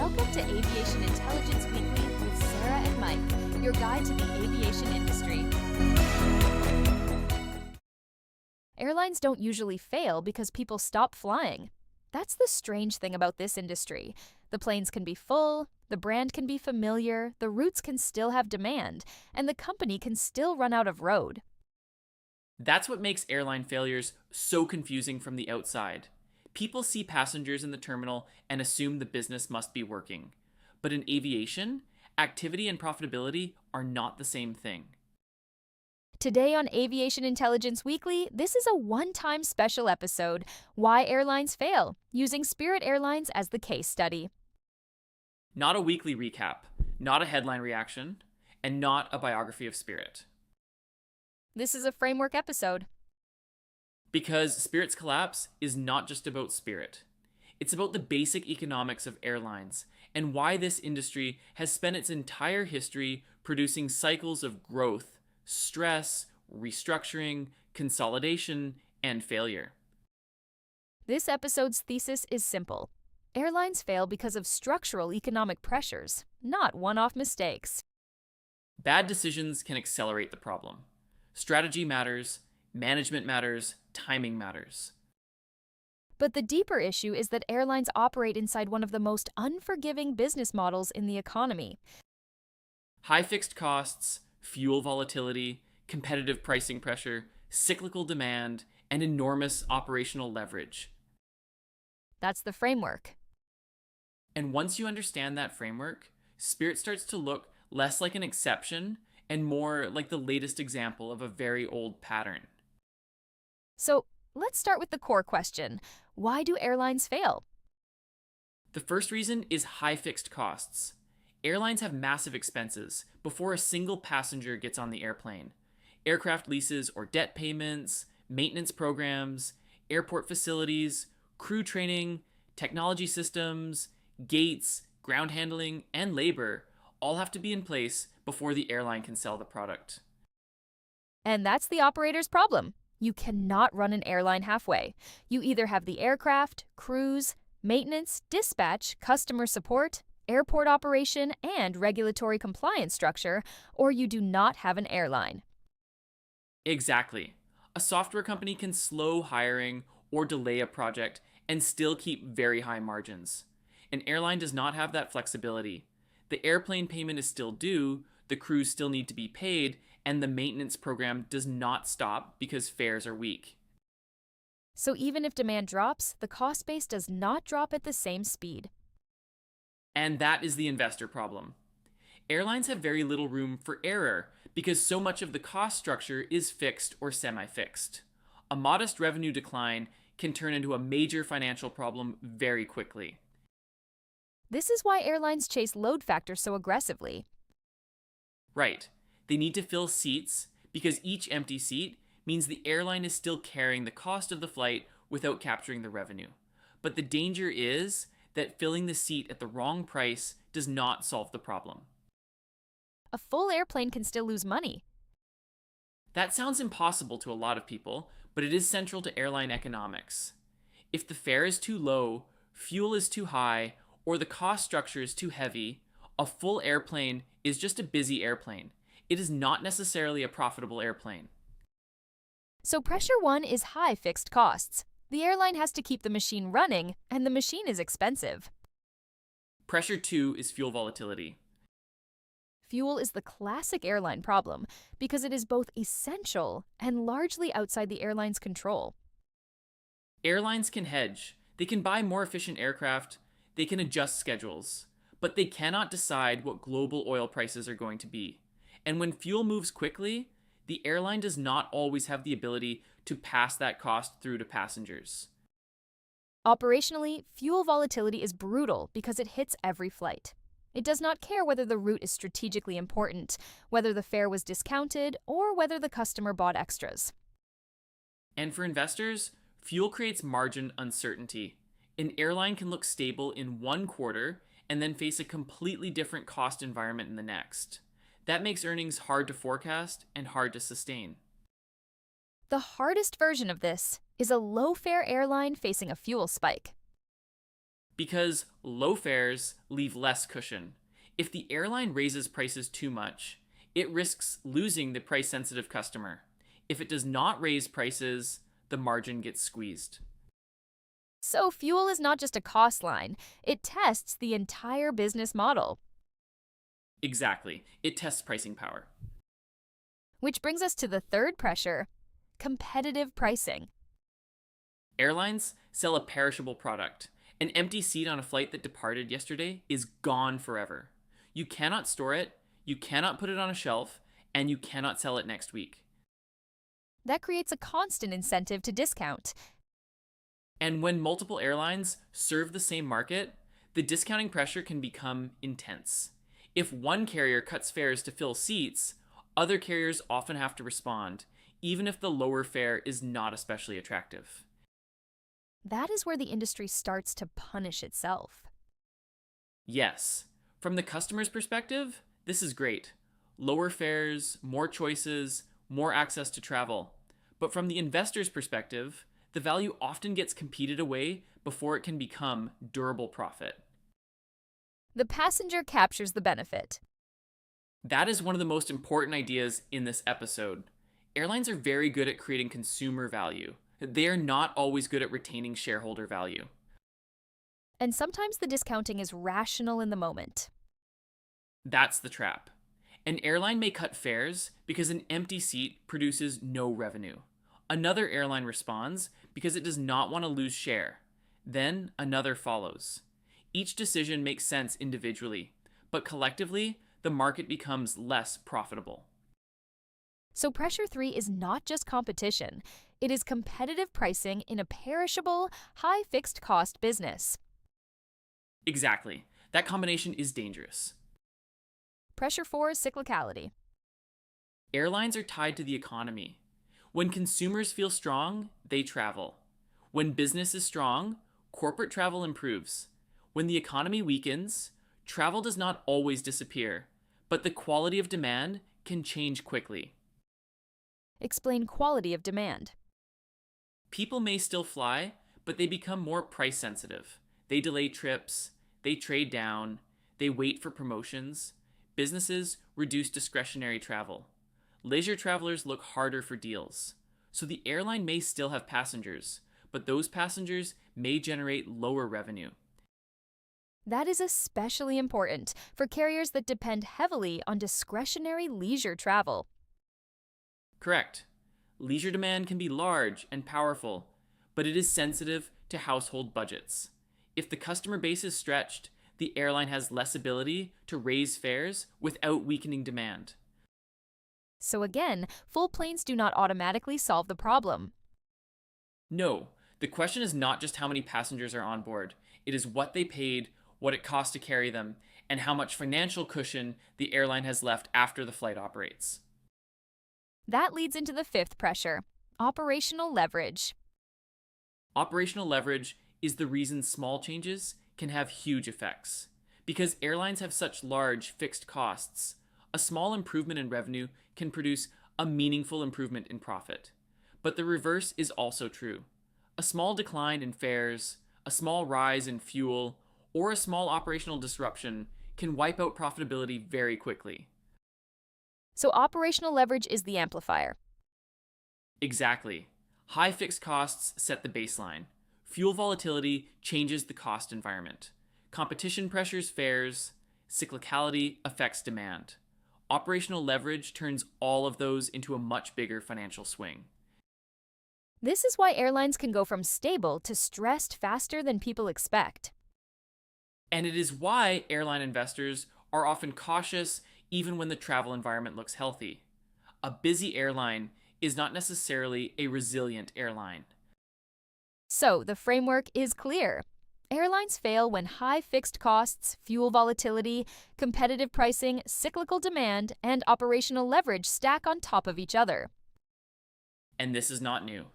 Welcome to Aviation Intelligence Weekly with Sarah and Mike, your guide to the aviation industry. Airlines don't usually fail because people stop flying. That's the strange thing about this industry. The planes can be full, the brand can be familiar, the routes can still have demand, and the company can still run out of road. That's what makes airline failures so confusing from the outside. People see passengers in the terminal and assume the business must be working. But in aviation, activity and profitability are not the same thing. Today on Aviation Intelligence Weekly, this is a one-time special episode, Why Airlines Fail, using Spirit Airlines as the case study. Not a weekly recap, not a headline reaction, and not a biography of Spirit. This is a framework episode. Because Spirit's collapse is not just about Spirit. It's about the basic economics of airlines and why this industry has spent its entire history producing cycles of growth, stress, restructuring, consolidation, and failure. This episode's thesis is simple. Airlines fail because of structural economic pressures, not one-off mistakes. Bad decisions can accelerate the problem. Strategy matters, management matters, timing matters. But the deeper issue is that airlines operate inside one of the most unforgiving business models in the economy. High fixed costs, fuel volatility, competitive pricing pressure, cyclical demand, and enormous operational leverage. That's the framework. And once you understand that framework, Spirit starts to look less like an exception and more like the latest example of a very old pattern. So let's start with the core question. Why do airlines fail? The first reason is high fixed costs. Airlines have massive expenses before a single passenger gets on the airplane. Aircraft leases or debt payments, maintenance programs, airport facilities, crew training, technology systems, gates, ground handling, and labor all have to be in place before the airline can sell the product. And that's the operator's problem. You cannot run an airline halfway. You either have the aircraft, crews, maintenance, dispatch, customer support, airport operation, and regulatory compliance structure, or you do not have an airline. Exactly. A software company can slow hiring or delay a project and still keep very high margins. An airline does not have that flexibility. The airplane payment is still due, the crews still need to be paid, and the maintenance program does not stop because fares are weak. So even if demand drops, the cost base does not drop at the same speed. And that is the investor problem. Airlines have very little room for error because so much of the cost structure is fixed or semi-fixed. A modest revenue decline can turn into a major financial problem very quickly. This is why airlines chase load factor so aggressively. Right. They need to fill seats because each empty seat means the airline is still carrying the cost of the flight without capturing the revenue. But the danger is that filling the seat at the wrong price does not solve the problem. A full airplane can still lose money. That sounds impossible to a lot of people, but it is central to airline economics. If the fare is too low, fuel is too high, or the cost structure is too heavy, a full airplane is just a busy airplane. It is not necessarily a profitable airplane. So pressure one is high fixed costs. The airline has to keep the machine running, and the machine is expensive. Pressure two is fuel volatility. Fuel is the classic airline problem because it is both essential and largely outside the airline's control. Airlines can hedge. They can buy more efficient aircraft. They can adjust schedules. But they cannot decide what global oil prices are going to be. And when fuel moves quickly, the airline does not always have the ability to pass that cost through to passengers. Operationally, fuel volatility is brutal because it hits every flight. It does not care whether the route is strategically important, whether the fare was discounted, or whether the customer bought extras. And for investors, fuel creates margin uncertainty. An airline can look stable in one quarter and then face a completely different cost environment in the next. That makes earnings hard to forecast and hard to sustain. The hardest version of this is a low-fare airline facing a fuel spike. Because low fares leave less cushion. If the airline raises prices too much, it risks losing the price sensitive customer. If it does not raise prices, the margin gets squeezed. So, fuel is not just a cost line, it tests the entire business model. Exactly, it tests pricing power. Which brings us to the third pressure: competitive pricing. Airlines sell a perishable product. An empty seat on a flight that departed yesterday is gone forever. You cannot store it, you cannot put it on a shelf, and you cannot sell it next week. That creates a constant incentive to discount. And when multiple airlines serve the same market, the discounting pressure can become intense. If one carrier cuts fares to fill seats, other carriers often have to respond, even if the lower fare is not especially attractive. That is where the industry starts to punish itself. Yes, from the customer's perspective, this is great. Lower fares, more choices, more access to travel. But from the investor's perspective, the value often gets competed away before it can become durable profit. The passenger captures the benefit. That is one of the most important ideas in this episode. Airlines are very good at creating consumer value. They are not always good at retaining shareholder value. And sometimes the discounting is rational in the moment. That's the trap. An airline may cut fares because an empty seat produces no revenue. Another airline responds because it does not want to lose share. Then another follows. Each decision makes sense individually, but collectively, the market becomes less profitable. So, pressure 3 is not just competition, it is competitive pricing in a perishable, high fixed cost business. Exactly. That combination is dangerous. Pressure 4 is cyclicality. Airlines are tied to the economy. When consumers feel strong, they travel. When business is strong, corporate travel improves. When the economy weakens, travel does not always disappear, but the quality of demand can change quickly. Explain quality of demand. People may still fly, but they become more price sensitive. They delay trips, they trade down, they wait for promotions. Businesses reduce discretionary travel. Leisure travelers look harder for deals. So the airline may still have passengers, but those passengers may generate lower revenue. That is especially important for carriers that depend heavily on discretionary leisure travel. Correct. Leisure demand can be large and powerful, but it is sensitive to household budgets. If the customer base is stretched, the airline has less ability to raise fares without weakening demand. So again, full planes do not automatically solve the problem. No, the question is not just how many passengers are on board. It is what they paid, what it costs to carry them, and how much financial cushion the airline has left after the flight operates. That leads into the fifth pressure: operational leverage. Operational leverage is the reason small changes can have huge effects. Because airlines have such large fixed costs, a small improvement in revenue can produce a meaningful improvement in profit. But the reverse is also true. A small decline in fares, a small rise in fuel, or a small operational disruption can wipe out profitability very quickly. So operational leverage is the amplifier. Exactly. High fixed costs set the baseline. Fuel volatility changes the cost environment. Competition pressures fares. Cyclicality affects demand. Operational leverage turns all of those into a much bigger financial swing. This is why airlines can go from stable to stressed faster than people expect. And it is why airline investors are often cautious even when the travel environment looks healthy. A busy airline is not necessarily a resilient airline. So the framework is clear. Airlines fail when high fixed costs, fuel volatility, competitive pricing, cyclical demand, and operational leverage stack on top of each other. And this is not new.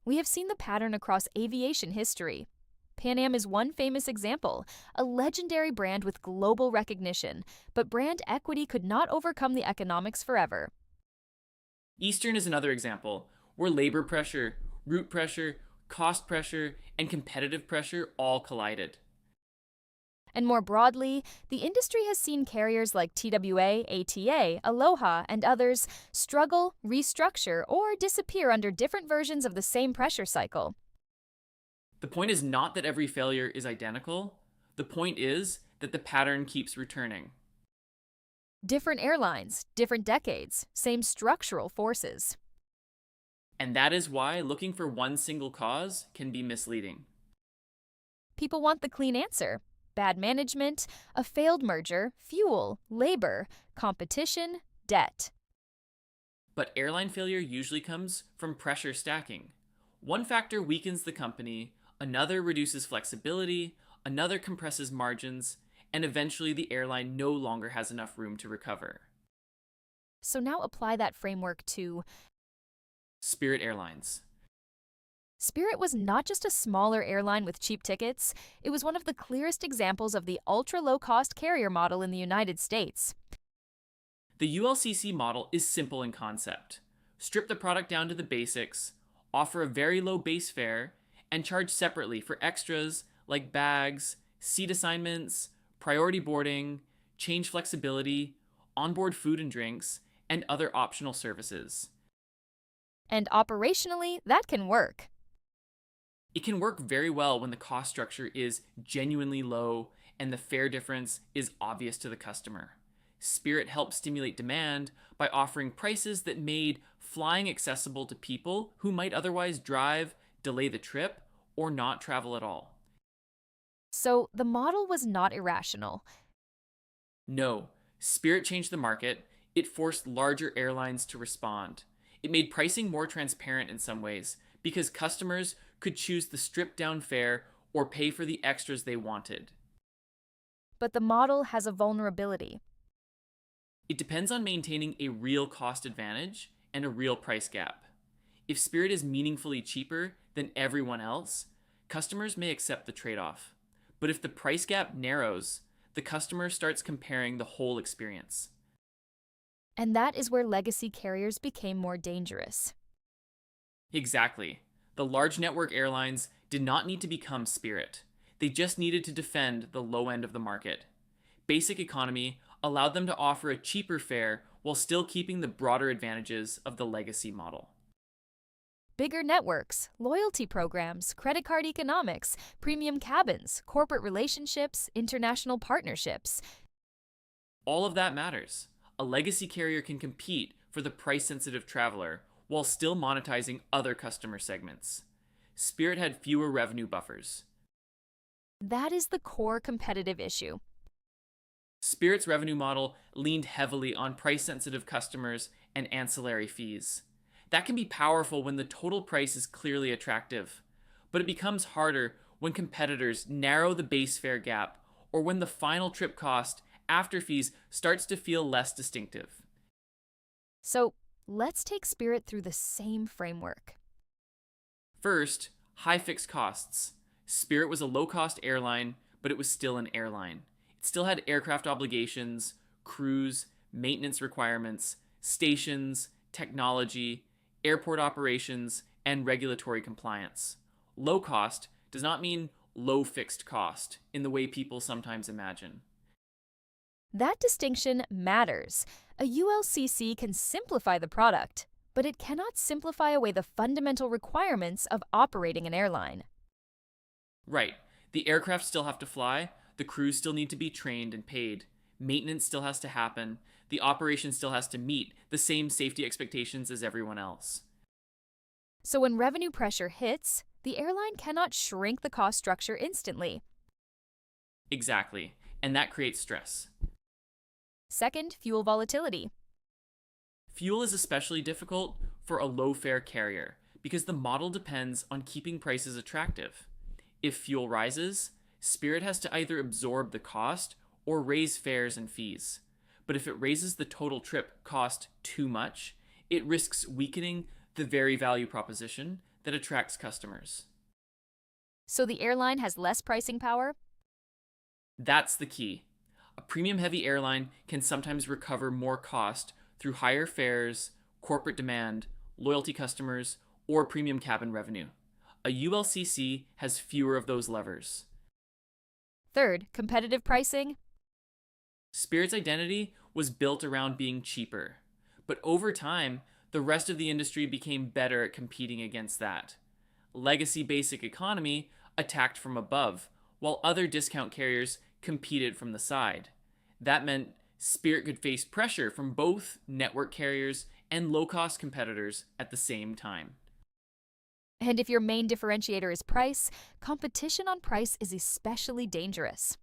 We have seen the pattern across aviation history. Pan Am is one famous example, a legendary brand with global recognition, but brand equity could not overcome the economics forever. Eastern is another example, where labor pressure, route pressure, cost pressure, and competitive pressure all collided. And more broadly, the industry has seen carriers like TWA, ATA, Aloha, and others struggle, restructure, or disappear under different versions of the same pressure cycle. The point is not that every failure is identical. The point is that the pattern keeps returning. Different airlines, different decades, same structural forces. And that is why looking for one single cause can be misleading. People want the clean answer: bad management, a failed merger, fuel, labor, competition, debt. But airline failure usually comes from pressure stacking. One factor weakens the company, another reduces flexibility, another compresses margins, and eventually the airline no longer has enough room to recover. So now apply that framework to Spirit Airlines. Spirit was not just a smaller airline with cheap tickets, it was one of the clearest examples of the ultra low cost carrier model in the United States. The ULCC model is simple in concept. Strip the product down to the basics, offer a very low base fare, and charge separately for extras like bags, seat assignments, priority boarding, change flexibility, onboard food and drinks, and other optional services. And operationally, that can work. It can work very well when the cost structure is genuinely low and the fare difference is obvious to the customer. Spirit helped stimulate demand by offering prices that made flying accessible to people who might otherwise drive, delay the trip, or not travel at all. So the model was not irrational. No, Spirit changed the market. It forced larger airlines to respond. It made pricing more transparent in some ways because customers could choose the stripped down fare or pay for the extras they wanted. But the model has a vulnerability. It depends on maintaining a real cost advantage and a real price gap. If Spirit is meaningfully cheaper than everyone else, customers may accept the trade-off. But if the price gap narrows, the customer starts comparing the whole experience. And that is where legacy carriers became more dangerous. Exactly. The large network airlines did not need to become Spirit. They just needed to defend the low end of the market. Basic economy allowed them to offer a cheaper fare while still keeping the broader advantages of the legacy model. Bigger networks, loyalty programs, credit card economics, premium cabins, corporate relationships, international partnerships. All of that matters. A legacy carrier can compete for the price-sensitive traveler while still monetizing other customer segments. Spirit had fewer revenue buffers. That is the core competitive issue. Spirit's revenue model leaned heavily on price-sensitive customers and ancillary fees. That can be powerful when the total price is clearly attractive, but it becomes harder when competitors narrow the base fare gap or when the final trip cost after fees starts to feel less distinctive. So let's take Spirit through the same framework. First, high fixed costs. Spirit was a low-cost airline, but it was still an airline. It still had aircraft obligations, crews, maintenance requirements, stations, technology, airport operations, and regulatory compliance. Low cost does not mean low fixed cost in the way people sometimes imagine. That distinction matters. A ULCC can simplify the product, but it cannot simplify away the fundamental requirements of operating an airline. Right. The aircraft still have to fly, the crews still need to be trained and paid, maintenance still has to happen, the operation still has to meet the same safety expectations as everyone else. So when revenue pressure hits, the airline cannot shrink the cost structure instantly. Exactly. And that creates stress. Second, fuel volatility. Fuel is especially difficult for a low fare carrier because the model depends on keeping prices attractive. If fuel rises, Spirit has to either absorb the cost or raise fares and fees. But if it raises the total trip cost too much, it risks weakening the very value proposition that attracts customers. So the airline has less pricing power? That's the key. A premium heavy airline can sometimes recover more cost through higher fares, corporate demand, loyalty customers, or premium cabin revenue. A ULCC has fewer of those levers. Third, competitive pricing. Spirit's identity was built around being cheaper, but over time, the rest of the industry became better at competing against that. Legacy basic economy attacked from above, while other discount carriers competed from the side. That meant Spirit could face pressure from both network carriers and low-cost competitors at the same time. And if your main differentiator is price, competition on price is especially dangerous.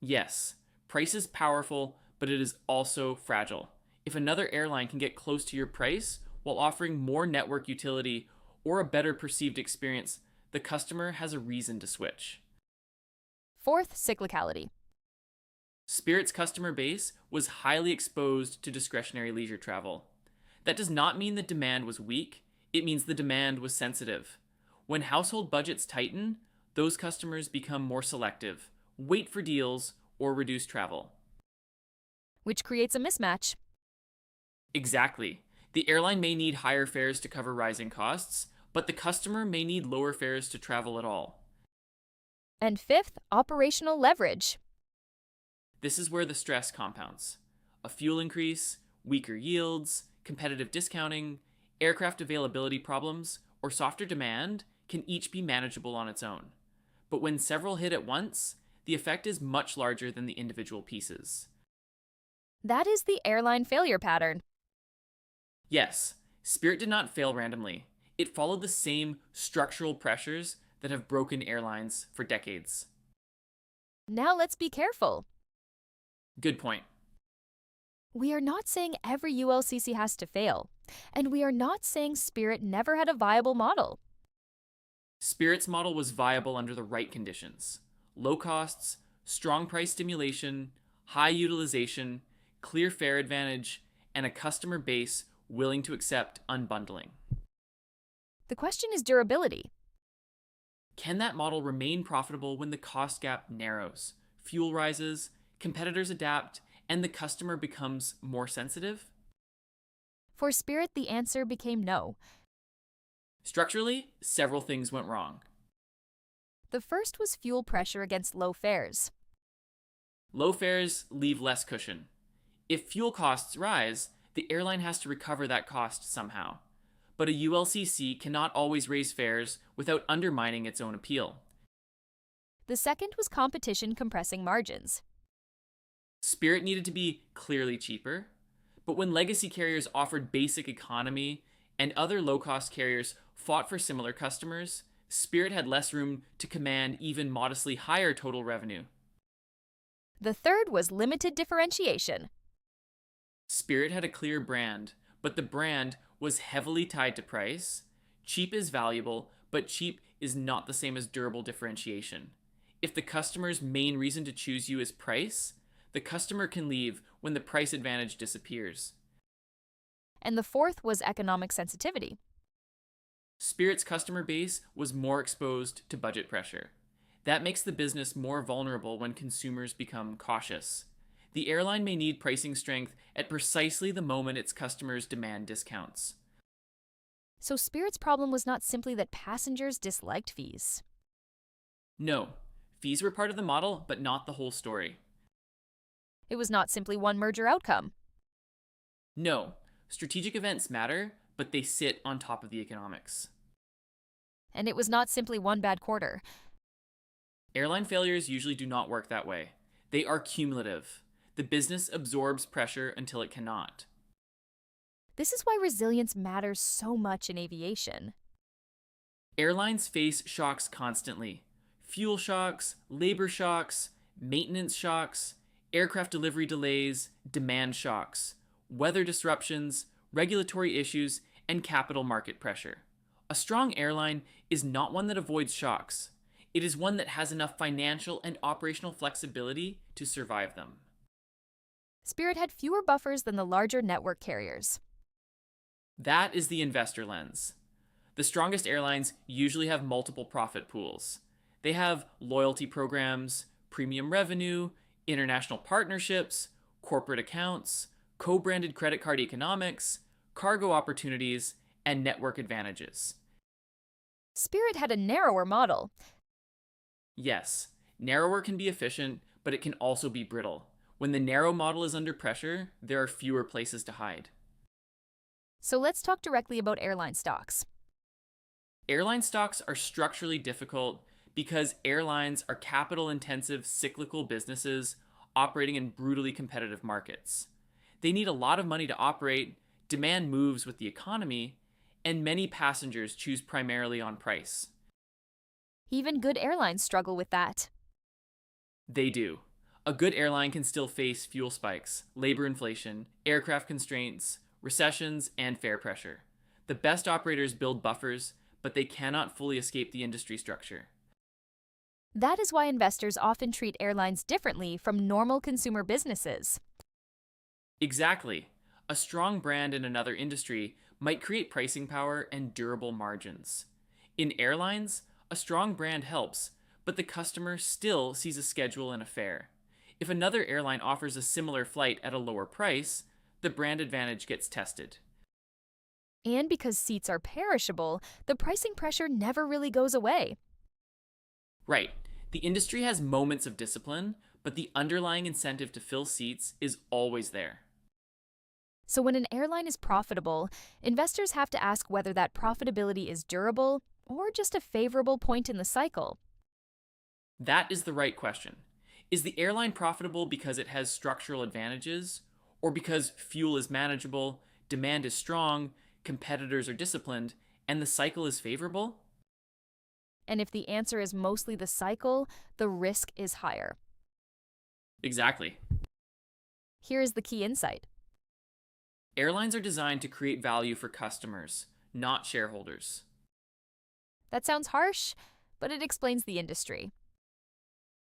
Yes, price is powerful, but it is also fragile. If another airline can get close to your price while offering more network utility or a better perceived experience, the customer has a reason to switch. Fourth, cyclicality. Spirit's customer base was highly exposed to discretionary leisure travel. That does not mean the demand was weak, it means the demand was sensitive. When household budgets tighten, those customers become more selective, wait for deals, or reduce travel. Which creates a mismatch. Exactly. The airline may need higher fares to cover rising costs, but the customer may need lower fares to travel at all. And fifth, operational leverage. This is where the stress compounds. A fuel increase, weaker yields, competitive discounting, aircraft availability problems, or softer demand can each be manageable on its own. But when several hit at once, the effect is much larger than the individual pieces. That is the airline failure pattern. Yes, Spirit did not fail randomly. It followed the same structural pressures that have broken airlines for decades. Now let's be careful. Good point. We are not saying every ULCC has to fail, and we are not saying Spirit never had a viable model. Spirit's model was viable under the right conditions. Low costs, strong price stimulation, high utilization, clear fare advantage, and a customer base willing to accept unbundling. The question is durability. Can that model remain profitable when the cost gap narrows, fuel rises, competitors adapt, and the customer becomes more sensitive? For Spirit, the answer became no. Structurally, several things went wrong. The first was fuel pressure against low fares. Low fares leave less cushion. If fuel costs rise, the airline has to recover that cost somehow. But a ULCC cannot always raise fares without undermining its own appeal. The second was competition compressing margins. Spirit needed to be clearly cheaper, but when legacy carriers offered basic economy and other low-cost carriers fought for similar customers, Spirit had less room to command even modestly higher total revenue. The third was limited differentiation. Spirit had a clear brand, but the brand was heavily tied to price. Cheap is valuable, but cheap is not the same as durable differentiation. If the customer's main reason to choose you is price, the customer can leave when the price advantage disappears. And the fourth was economic sensitivity. Spirit's customer base was more exposed to budget pressure. That makes the business more vulnerable when consumers become cautious. The airline may need pricing strength at precisely the moment its customers demand discounts. So Spirit's problem was not simply that passengers disliked fees. No, fees were part of the model, but not the whole story. It was not simply one merger outcome. No, strategic events matter, but they sit on top of the economics. And it was not simply one bad quarter. Airline failures usually do not work that way. They are cumulative. The business absorbs pressure until it cannot. This is why resilience matters so much in aviation. Airlines face shocks constantly. Fuel shocks, labor shocks, maintenance shocks, aircraft delivery delays, demand shocks, weather disruptions, regulatory issues, and capital market pressure. A strong airline is not one that avoids shocks. It is one that has enough financial and operational flexibility to survive them. Spirit had fewer buffers than the larger network carriers. That is the investor lens. The strongest airlines usually have multiple profit pools. They have loyalty programs, premium revenue, international partnerships, corporate accounts, co-branded credit card economics, cargo opportunities, and network advantages. Spirit had a narrower model. Yes, narrower can be efficient, but it can also be brittle. When the narrow model is under pressure, there are fewer places to hide. So let's talk directly about airline stocks. Airline stocks are structurally difficult because airlines are capital intensive cyclical businesses operating in brutally competitive markets. They need a lot of money to operate, demand moves with the economy, and many passengers choose primarily on price. Even good airlines struggle with that. They do. A good airline can still face fuel spikes, labor inflation, aircraft constraints, recessions, and fare pressure. The best operators build buffers, but they cannot fully escape the industry structure. That is why investors often treat airlines differently from normal consumer businesses. Exactly. A strong brand in another industry might create pricing power and durable margins. In airlines, a strong brand helps, but the customer still sees a schedule and a fare. If another airline offers a similar flight at a lower price, the brand advantage gets tested. And because seats are perishable, the pricing pressure never really goes away. Right. The industry has moments of discipline, but the underlying incentive to fill seats is always there. So when an airline is profitable, investors have to ask whether that profitability is durable or just a favorable point in the cycle. That is the right question. Is the airline profitable because it has structural advantages, or because fuel is manageable, demand is strong, competitors are disciplined, and the cycle is favorable? And if the answer is mostly the cycle, the risk is higher. Exactly. Here is the key insight. Airlines are designed to create value for customers, not shareholders. That sounds harsh, but it explains the industry.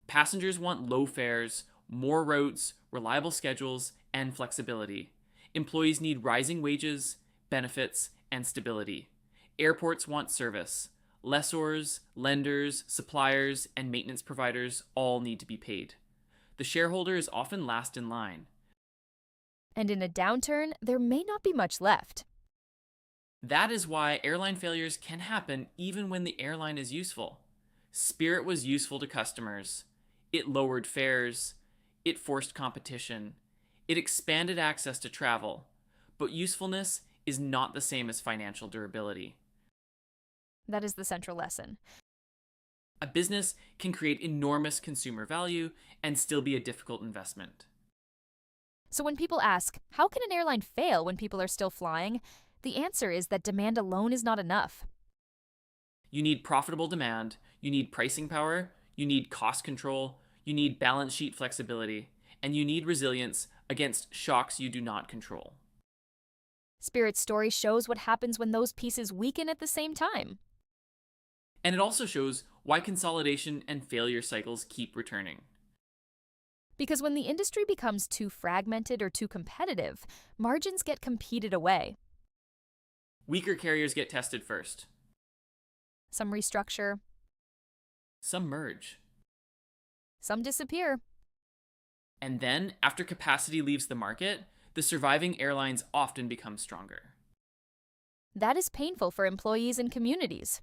Passengers want low fares, more routes, reliable schedules, and flexibility. Employees need rising wages, benefits, and stability. Airports want service. Lessors, lenders, suppliers, and maintenance providers all need to be paid. The shareholder is often last in line. And in a downturn, there may not be much left. That is why airline failures can happen even when the airline is useful. Spirit was useful to customers. It lowered fares. It forced competition. It expanded access to travel. But usefulness is not the same as financial durability. That is the central lesson. A business can create enormous consumer value and still be a difficult investment. So when people ask, how can an airline fail when people are still flying? The answer is that demand alone is not enough. You need profitable demand, you need pricing power, you need cost control, you need balance sheet flexibility, and you need resilience against shocks you do not control. Spirit's story shows what happens when those pieces weaken at the same time. And it also shows why consolidation and failure cycles keep returning. Because when the industry becomes too fragmented or too competitive, margins get competed away. Weaker carriers get tested first. Some restructure, Some merge. some disappear. And then, after capacity leaves the market, the surviving airlines often become stronger. That is painful for employees and communities.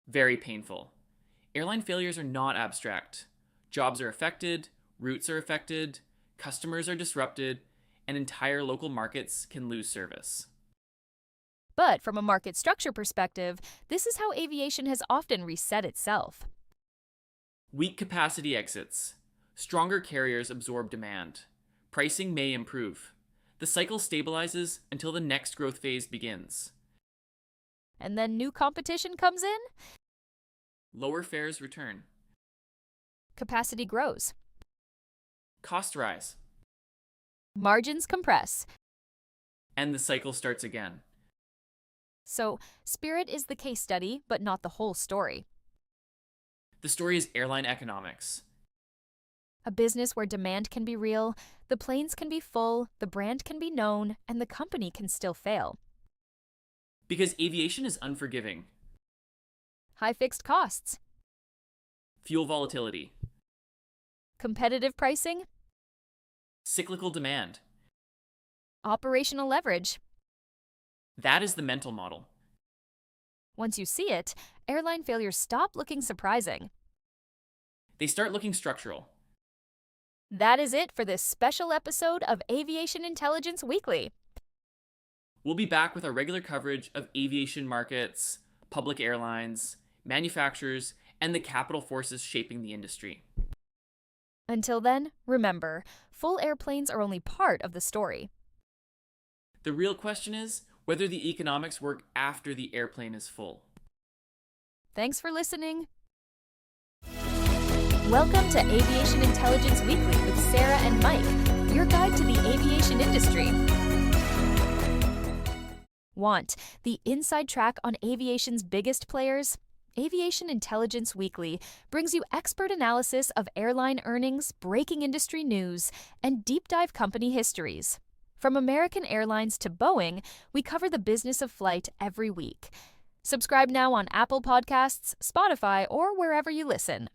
Very painful. Airline failures are not abstract. Jobs are affected, routes are affected, customers are disrupted, and entire local markets can lose service. But from a market structure perspective, this is how aviation has often reset itself. Weak capacity exits. Stronger carriers absorb demand. Pricing may improve. The cycle stabilizes until the next growth phase begins. And then new competition comes in, Lower fares return. capacity grows, Costs rise. margins compress. And the cycle starts again. So, Spirit is the case study, but not the whole story. The story is airline economics. A business where demand can be real, the planes can be full, the brand can be known, and the company can still fail. Because aviation is unforgiving. High fixed costs, Fuel volatility. competitive pricing, Cyclical demand. operational leverage. That is the mental model. Once you see it, airline failures stop looking surprising. They start looking structural. That is it for this special episode of Aviation Intelligence Weekly. We'll be back with our regular coverage of aviation markets, public airlines, manufacturers, and the capital forces shaping the industry. Until then, remember, full airplanes are only part of the story. The real question is whether the economics work after the airplane is full. Thanks for listening. Welcome to Aviation Intelligence Weekly with Sarah and Mike, your guide to the aviation industry. Want the inside track on aviation's biggest players? Aviation Intelligence Weekly brings you expert analysis of airline earnings, breaking industry news, and deep dive company histories. From American Airlines to Boeing, we cover the business of flight every week. Subscribe now on Apple Podcasts, Spotify, or wherever you listen.